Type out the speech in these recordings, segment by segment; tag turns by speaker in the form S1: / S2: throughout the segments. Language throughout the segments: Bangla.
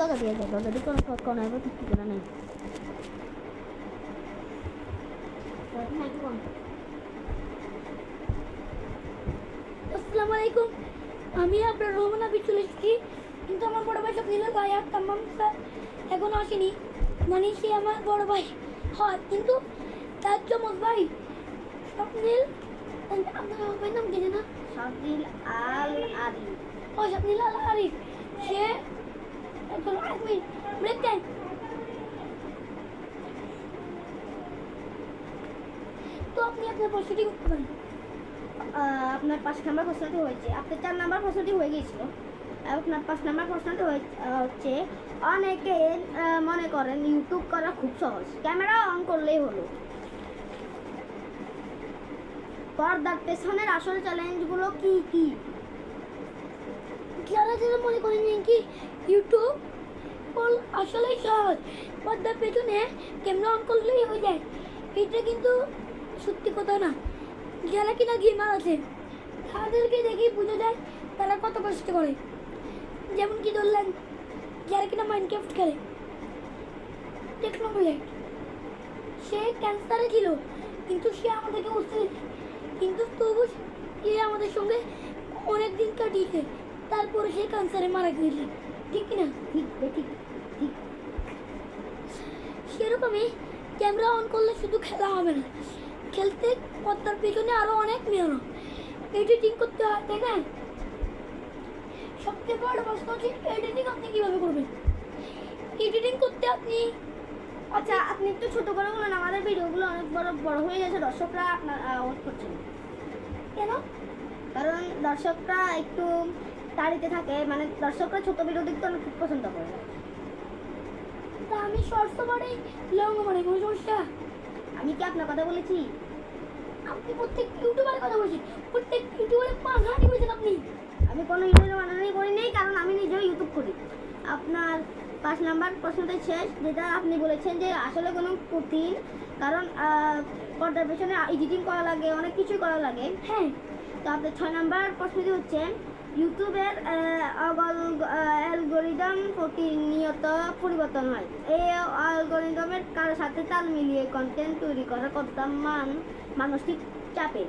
S1: দরজা দিয়ে যায়, দরজা দিয়ে কোনো এবার কিছু করে নেই।
S2: আসসালামু আলাইকুম, আমি আপনার রহমান আবি চলে এসেছি, কিন্তু আমার বড় ভাই স্বপ্নিল ভাই আর তাম্মাম স্যার এখনো আসেনি। মানে সে আমার বড় ভাই হয়, কিন্তু তার চমক ভাই স্বপ্নিল, আপনার ভাইয়ের নাম কি না?
S1: স্বপ্নিল আল আরিফ।
S2: ও স্বপ্নিল আল আরিফ, সে একজন আদমি ব্রেক দেন। তো আপনি আপনার প্রশ্নটি করতে পারেন।
S1: আপনার 5 নম্বর প্রশ্নটি হয়েছে, আপনার 4 নম্বর প্রশ্নটি হয়ে গিয়েছিল। আপনার 5 নম্বর প্রশ্নটি হচ্ছে অনেকে মনে করেন ইউটিউব করা খুব সহজ, ক্যামেরা অন করলেই হলো। পর্দার পেছনের আসল চ্যালেঞ্জগুলো কি কি?
S2: যারা যারা মনে করেন কি ইউটিউব আসলেই সহজ, পর্দার পেছনে ক্যামেরা অন করলেই হয়ে যায়, এটা কিন্তু সত্যি কথা না। যারা কিনা গেমার আছে তাদেরকে দেখেই বোঝা যায় তারা কত কষ্ট করে। যেমন কি ধরলেন, যারা কিনা মাইনক্রাফট খেলে, টেকনোবলেট, সে ক্যান্সারে ছিল কিন্তু সে আমাদেরকে বুঝতে, কিন্তু তবু সে আমাদের সঙ্গে অনেক দিন কাটিয়েছে, তারপরে সে ক্যান্সারে মারা গিয়েছে, ঠিক কিনা?
S1: ঠিক ঠিক ঠিক।
S2: সেরকমই ক্যামেরা অন করলে শুধু খেলা হবে না, খেলতে পর্দার পেছনে আরো অনেক মেহনত, এডিটিং করতে হয়, তাই না? সবচেয়ে বড় প্রশ্ন হচ্ছে এডিটিং আপনি কিভাবে করবেন? এডিটিং করতে
S1: আচ্ছা, আপনি একটু ছোট করে বলুন, আমাদের ভিডিওগুলো অনেক বড় হয়ে গেছে, দর্শকরা আপনার ওয়েট করছে।
S2: কেন?
S1: কারণ দর্শকরা একটু তাড়িতে থাকে, মানে দর্শকরা ছোট ভিডিও দেখতে অনেক খুব পছন্দ করে।
S2: তা আমি শর্টস বাড়ি, লং বাড়ি, কোনো সমস্যা?
S1: আমি কি আপনার কথা বলেছি?
S2: আপনি প্রত্যেক ইউটিউবারের কথা বলছেন, প্রত্যেক ইউটিউবারের পাঁচহানি বলছেন আপনি।
S1: আমি কোনো ইউটিউবের বানানি করি নেই, কারণ আমি নিজেও ইউটিউব করি। আপনার 5 নাম্বার প্রশ্নটা শেষ, যেটা আপনি বলেছেন যে আসলে কোনো কঠিন, কারণ পর্দার পেছনে এডিটিং করা লাগে, অনেক কিছুই করা লাগে।
S2: হ্যাঁ,
S1: তো আপনার 6 নাম্বার প্রশ্নটি হচ্ছে ইউটিউবের অ্যালগোরিদম প্রতিনিয়ত পরিবর্তন হয়, এই অ্যালগোরিদমের কারোর সাথে তাল মিলিয়ে কন্টেন্ট তৈরি করা কতটা মানসিক চাপের?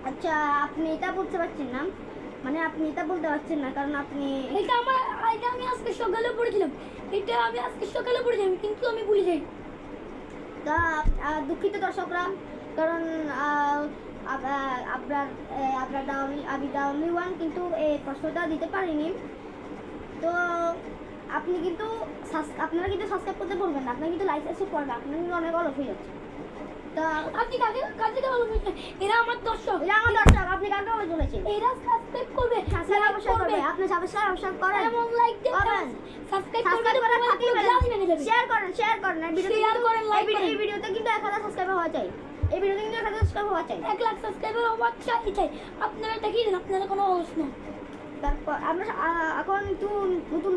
S1: আচ্ছা, আপনি এটা বলতে পারছেন না, মানে আপনি এটা বলতে পারছেন না কারণ আপনি
S2: এটা আমি আজকে সকালে পড়েছিলাম, এটা আমি আজকে সকালে পড়েছিলাম, কিন্তু আমি ভুলে যাই।
S1: তা দুঃখিত দর্শকরা, কারণ আমি দা অনলি ওয়ান কিন্তু এই প্রশ্নটা দিতে পারিনি। তো আপনি কিন্তু আপনারা কিন্তু সাবস্ক্রাইব করতে বলবেন না, আপনারা কিন্তু লাইক সাবস্ক্রাইব করবেন, আপনারা কিন্তু অনেক অলস হয়ে যাচ্ছে। তা
S2: আপনি কাকে ভালো বলছেন? এরা আমার দর্শক,
S1: আপনি কাকে বলে চলেছেন?
S2: এরা সাবস্ক্রাইব করবে,
S1: সাবস্ক্রাইব অবশ্যই করবে, আপনি সাবস্ক্রাইব করেন
S2: এবং লাইক দেবেন, সাবস্ক্রাইব করে ফাটিয়ে গ্লাস ভেঙে দেবেন,
S1: শেয়ার করেন
S2: শেয়ার করেন, লাইক করেন।
S1: এই ভিডিওতে কিন্তু 1000 সাবস্ক্রাইব হওয়া চাই, এই ভিডিওতে কিন্তু 1000 সাবস্ক্রাইব হওয়া চাই,
S2: 1 লাখ সাবস্ক্রাইবার হওয়ার চাই। আপনারা দেখিয়ে দিন, আপনারা কোনো অলস না।
S1: তারপর আমরা এখন একটু নতুন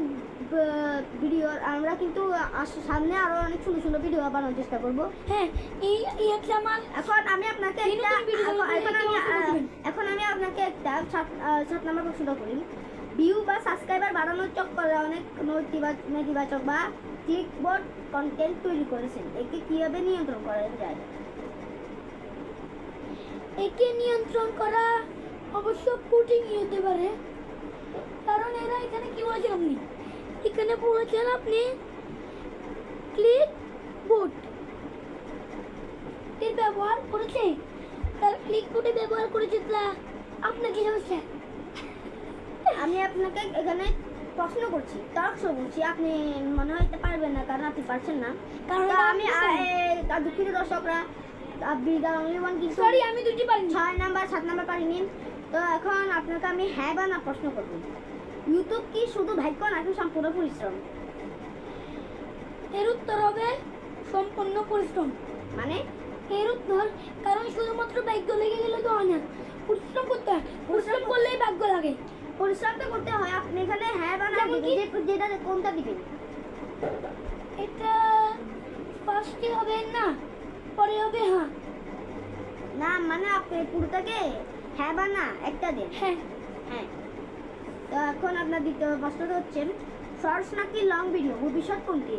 S1: ভিডিও, আমরা কিন্তু সামনে আরো অনেক সুন্দর সুন্দর ভিডিও বানানোর চেষ্টা করব।
S2: হ্যাঁ, এই একটা আমার
S1: এখন আমি আপনাকে আপনাকে একটা 7 নম্বর প্রশ্ন করি। ভিউ বা সাবস্ক্রাইবার বাড়ানোর চক্করে অনেক নেতিবাচক বা ক্লিকবোর্ড কন্টেন্ট তৈরি করেছেন, একে কিভাবে নিয়ন্ত্রণ করা যায়?
S2: একে নিয়ন্ত্রণ করা অবশ্য কঠিনই হতে পারে, কারণ এরা এখানে কি বলেছেন আপনি? এখানে বলেছেন আপনি ক্লিক বোর্ড এর ব্যবহার করেছে, তার ক্লিক বোর্ডে ব্যবহার করেছে, তা আপনার কি সমস্যা?
S1: আমি আপনাকে এখানে প্রশ্ন করছি, তর্ক বলছি, আপনি মনে হয় এটা পারবেন না, কারণ আপনি পারছেন না। কারণ আমি দুঃখিত দর্শকরা,
S2: সরি, আমি দুটি পারিনি,
S1: 6 নাম্বার 7 নাম্বার পারিনি। তো এখন আপনাকে আমি হ্যাঁ বা না প্রশ্ন করব, ইউটিউব কি শুধু ভাগ্য নাকি সম্পূর্ণ পরিশ্রম?
S2: এর উত্তর হবে সম্পূর্ণ পরিশ্রম।
S1: মানে
S2: এর উত্তর, কারণ শুধুমাত্র ভাগ্য লেগে গেলে তো হয় না, পরিশ্রম করতে হয়, পরিশ্রম করলেই ভাগ্য লাগে।
S1: পরিশ্রম তো করতে হয়, আপনি এখানে হ্যাঁ বা না যেটা কোনটা দিবেন?
S2: এটা ফার্স্টে হবে না, পরে হবে হ্যাঁ।
S1: না, মানে আপনি পুরোটাকে হ্যাঁ বা না একটা দিন।
S2: হ্যাঁ,
S1: হ্যাঁ। তো এখন আপনার দ্বিতীয় প্রশ্নটা হচ্ছে শর্টস নাকি লং ভিডিও ভবিষ্যৎ কোনটি?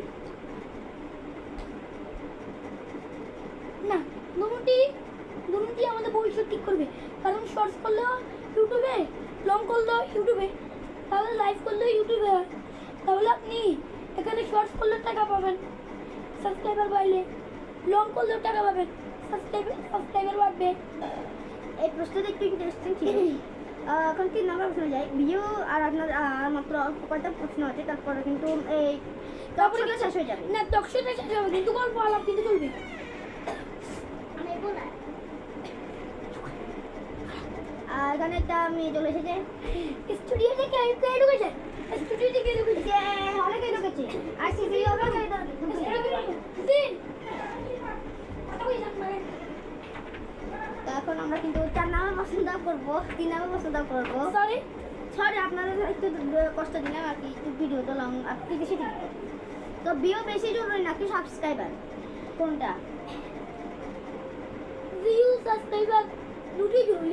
S2: না, দুটি আমাদের ভবিষ্যৎ ঠিক করবে। কারণ শর্টস করলেও ইউটিউবে, লং করলেও ইউটিউবে, তাহলে লাইভ করলেও ইউটিউবে হয়। তাহলে আপনি এখানে শর্টস করলেও টাকা পাবেন, সাবস্ক্রাইবার বাড়লে, লং করলেও টাকা পাবেন, সাবস্ক্রাইবার বাড়বে।
S1: এই প্রশ্নটা একটু ইন্টারেস্টিং ছিল। এখন 3 নম্বর প্রশ্ন যাই। ভিডিও আর আপনার মাত্র অল্প কয়েকটা প্রশ্ন আছে, তারপরে কিন্তু এই
S2: তারপরে
S1: তারপরে শেষ হয়ে যাবে।
S2: না, টকশোটা শেষ হবে কিন্তু গল্প আলাপ কিন্তু চলবে।
S1: আর এখানে একটা মেয়ে চলে এসেছে,
S2: স্টুডিও থেকে কে ঢুকেছে? স্টুডিও থেকে ঢুকেছে।
S1: যে অনেকেই ঢুকেছে আর সিসিও ঢুকেছে। তো এখন আমরা কিন্তু 4 নম্বর প্রশ্নটা করবো, 3 নম্বর প্রশ্নটা করবো। সরি আপনাদের একটু কষ্ট দিলাম আর কি, একটু ভিডিওটা লং আপনি বেশি দেখবো। তো ভিউ বেশি জরুরি নাকি সাবস্ক্রাইবার, কোনটা?
S2: ভিউ সাবস্ক্রাইবার দুটোই জরুরি।